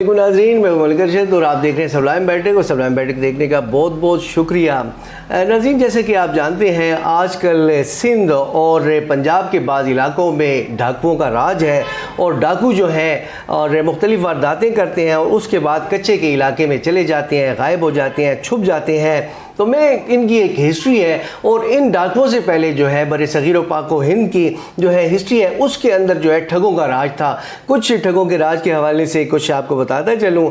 ناظرین، میں ملک ارشد اور آپ دیکھ رہے ہیں سبلائم بیٹک، اور سبلائم بیٹک دیکھنے کا بہت بہت شکریہ۔ ناظرین، جیسے کہ آپ جانتے ہیں آج کل سندھ اور پنجاب کے بعض علاقوں میں ڈاکوؤں کا راج ہے، اور ڈاکو جو ہیں اور مختلف وارداتیں کرتے ہیں اور اس کے بعد کچے کے علاقے میں چلے جاتے ہیں، غائب ہو جاتے ہیں، چھپ جاتے ہیں۔ تو میں ان کی ایک ہسٹری ہے، اور ان ڈاکوؤں سے پہلے جو ہے بر صغیر و پاک و ہند کی جو ہے ہسٹری ہے، اس کے اندر جو ہے ٹھگوں کا راج تھا۔ کچھ ٹھگوں کے راج کے حوالے سے کچھ آپ کو بتاتا چلوں۔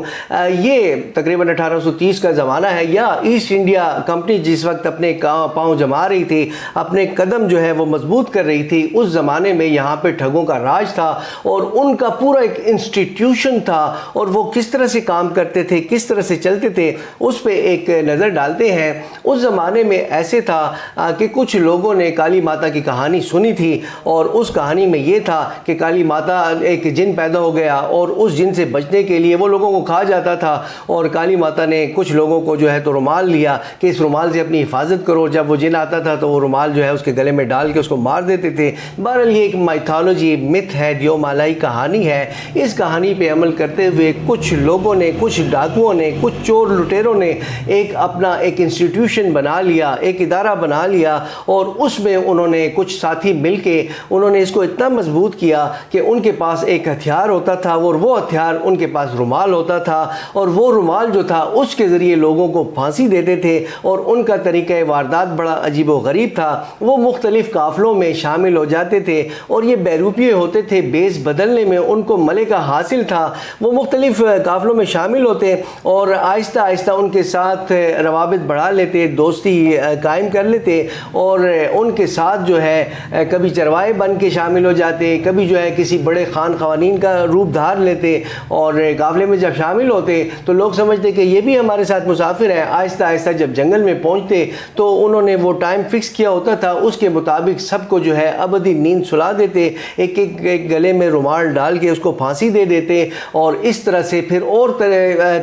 یہ تقریباً 1830 کا زمانہ ہے، یا ایسٹ انڈیا کمپنی جس وقت اپنے پاؤں جما رہی تھی، اپنے قدم جو ہے وہ مضبوط کر رہی تھی، اس زمانے میں یہاں پہ ٹھگوں کا راج تھا، اور ان کا پورا ایک انسٹیٹیوشن تھا، اور وہ کس طرح سے کام کرتے تھے، کس طرح سے چلتے تھے، اس پہ ایک نظر ڈالتے ہیں۔ اس زمانے میں ایسے تھا کہ کچھ لوگوں نے کالی ماتا کی کہانی سنی تھی، اور اس کہانی میں یہ تھا کہ کالی ماتا ایک جن پیدا ہو گیا، اور اس جن سے بچنے کے لیے وہ لوگوں کو کھا جاتا تھا، اور کالی ماتا نے کچھ لوگوں کو جو ہے تو رومال لیا کہ اس رومال سے اپنی حفاظت کرو۔ جب وہ جن آتا تھا تو وہ رومال جو ہے اس کے گلے میں ڈال کے اس کو مار دیتے تھے۔ بہرحال یہ ایک مائتھالوجی مت ہے، دیو مالائی کہانی ہے۔ اس کہانی پہ عمل کرتے ہوئے کچھ لوگوں نے، کچھ ڈاکوؤں نے، کچھ چور لٹیروں نے ایک اپنا ایک انسٹیٹیوشن بنا لیا، ایک ادارہ بنا لیا، اور اس میں انہوں نے کچھ ساتھی مل کے انہوں نے اس کو اتنا مضبوط کیا کہ ان کے پاس ایک ہتھیار ہوتا تھا، اور وہ ہتھیار ان کے پاس رومال ہوتا تھا، اور وہ رومال جو تھا اس کے ذریعے لوگوں کو پھانسی دیتے تھے۔ اور ان کا طریقہ واردات بڑا عجیب و غریب تھا۔ وہ مختلف قافلوں میں شامل ہو جاتے تھے، اور یہ بیروپیے ہوتے تھے، بیس بدلنے میں ان کو ملکہ حاصل تھا۔ وہ مختلف قافلوں میں شامل ہوتے اور آہستہ آہستہ ان کے ساتھ روابط بڑھا لیتے، دوستی قائم کر لیتے، اور ان کے ساتھ جو ہے کبھی چروائے بن کے شامل ہو جاتے، کبھی جو ہے کسی بڑے خان خوانین کا روپ دھار لیتے، اور قافلے میں جب شامل ہوتے تو لوگ سمجھتے کہ یہ بھی ہمارے ساتھ مسافر ہیں۔ آہستہ آہستہ جب جنگل میں پہنچتے تو انہوں نے وہ ٹائم فکس کیا ہوتا تھا، اس کے مطابق سب کو جو ہے ابدی نیند سلا دیتے، ایک ایک گلے میں رومال ڈال کے اس کو پھانسی دے دیتے، اور اس طرح سے پھر اور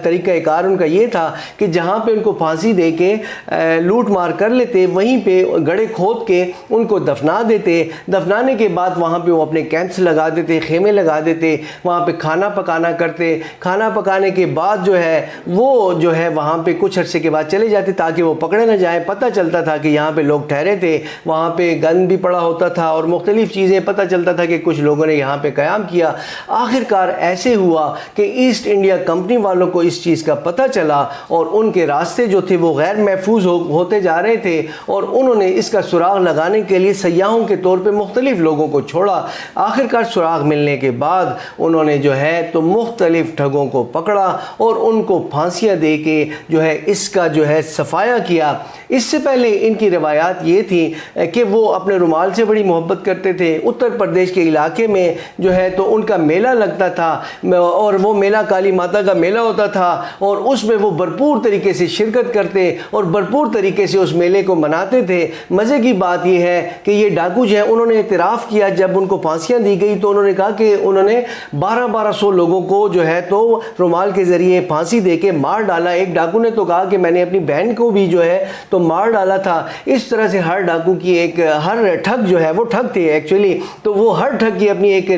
طریقہ کار ان کا یہ تھا کہ جہاں پہ ان کو پھانسی دے کے لوٹ مار کر لیتے، وہیں پہ گڑھے کھود کے ان کو دفنا دیتے۔ دفنانے کے بعد وہاں پہ وہ اپنے کیمپس لگا دیتے، خیمے لگا دیتے، وہاں پہ کھانا پکانا کرتے۔ کھانا پکانے کے بعد جو ہے وہ جو ہے وہاں پہ کچھ عرصے کے بعد چلے جاتے تاکہ وہ پکڑے نہ جائیں۔ پتہ چلتا تھا کہ یہاں پہ لوگ ٹھہرے تھے، وہاں پہ گند بھی پڑا ہوتا تھا، اور مختلف چیزیں پتہ چلتا تھا کہ کچھ لوگوں نے یہاں پہ قیام کیا۔ آخر کار ایسے ہوا کہ ایسٹ انڈیا کمپنی والوں کو اس چیز کا پتہ چلا، اور ان کے راستے جو تھے وہ غیر محفوظ ہوتے جا رہے تھے، اور انہوں نے اس کا سراغ لگانے کے لیے سیاحوں کے طور پہ مختلف لوگوں کو چھوڑا۔ آخر کار سراغ ملنے کے بعد انہوں نے جو ہے تو مختلف ٹھگوں کو پکڑا، اور ان کو پھانسیاں دے کے جو ہے اس کا جو ہے صفایا کیا۔ اس سے پہلے ان کی روایات یہ تھی کہ وہ اپنے رومال سے بڑی محبت کرتے تھے۔ اتر پردیش کے علاقے میں جو ہے تو ان کا میلہ لگتا تھا، اور وہ میلہ کالی ماتا کا میلہ ہوتا تھا، اور اس میں وہ بھرپور طریقے سے شرکت کرتے اور بھرپور طریقے سے اس میلے کو مناتے تھے۔ مزے کی بات یہ ہے کہ یہ ڈاکو جو ہے انہوں نے اعتراف کیا، جب ان کو پھانسیاں دی گئی تو انہوں نے کہا کہ انہوں نے 1200 لوگوں کو جو ہے تو رومال کے ذریعے پھانسی دے کے مار ڈالا۔ ایک ڈاکو نے تو کہا کہ میں نے اپنی بہن کو بھی جو ہے تو مار ڈالا تھا۔ اس طرح سے ہر ڈاکو کی ایک، ہر ٹھگ جو ہے وہ ٹھگ تھے ایکچولی، تو وہ ہر ٹھگ کی اپنی ایک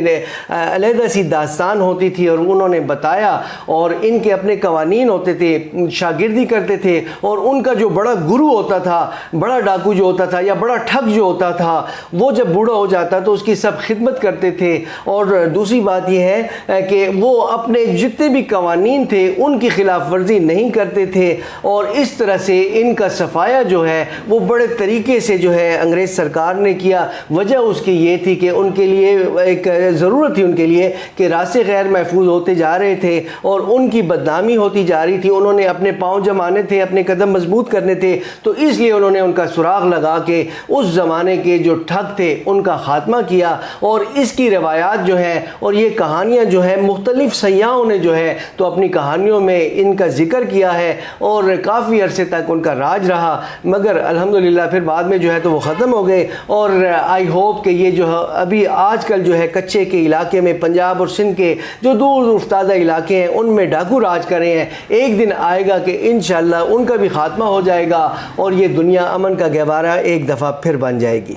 علیحدہ سی داستان ہوتی تھی، اور انہوں نے بتایا، اور ان کے اپنے قوانین ہوتے تھے، شاگردی کرتے تھے، اور ان کا جو بڑا گرو ہوتا تھا، بڑا ڈاکو جو ہوتا تھا یا بڑا ٹھگ جو ہوتا تھا، وہ جب بوڑھا ہو جاتا تو اس کی سب خدمت کرتے تھے۔ اور دوسری بات یہ ہے کہ وہ اپنے جتنے بھی قوانین تھے ان کی خلاف ورزی نہیں کرتے تھے، اور اس طرح سے ان کا صفایا جو ہے وہ بڑے طریقے سے جو ہے انگریز سرکار نے کیا۔ وجہ اس کی یہ تھی کہ ان کے لیے ایک ضرورت تھی ان کے لیے کہ راستے غیر محفوظ ہوتے جا رہے تھے، اور ان کی بدنامی ہوتی جا رہی تھی۔ انہوں نے اپنے پاؤں جمانے تھے، اپنے قدم مضبوط کرنے تھے، تو اس لیے انہوں نے ان کا سراغ لگا کے اس زمانے کے جو ٹھگ تھے ان کا خاتمہ کیا۔ اور اس کی روایات جو ہیں اور یہ کہانیاں جو ہیں مختلف سیاحوں نے جو ہے تو اپنی کہانیوں میں ان کا ذکر کیا ہے، اور کافی عرصے تک ان کا راج رہا، مگر الحمدللہ پھر بعد میں جو ہے تو وہ ختم ہو گئے۔ اور آئی ہوپ کہ یہ جو ابھی آج کل جو ہے کچے کے علاقے میں، پنجاب اور سندھ کے جو دور افتادہ علاقے ہیں ان میں ڈاکو راج کر رہے ہیں، ایک دن آئے گا کہ انشاءاللہ ان کا بھی خاتمہ ہو جائے گا، اور یہ دنیا امن کا گہوارہ ایک دفعہ پھر بن جائے گی۔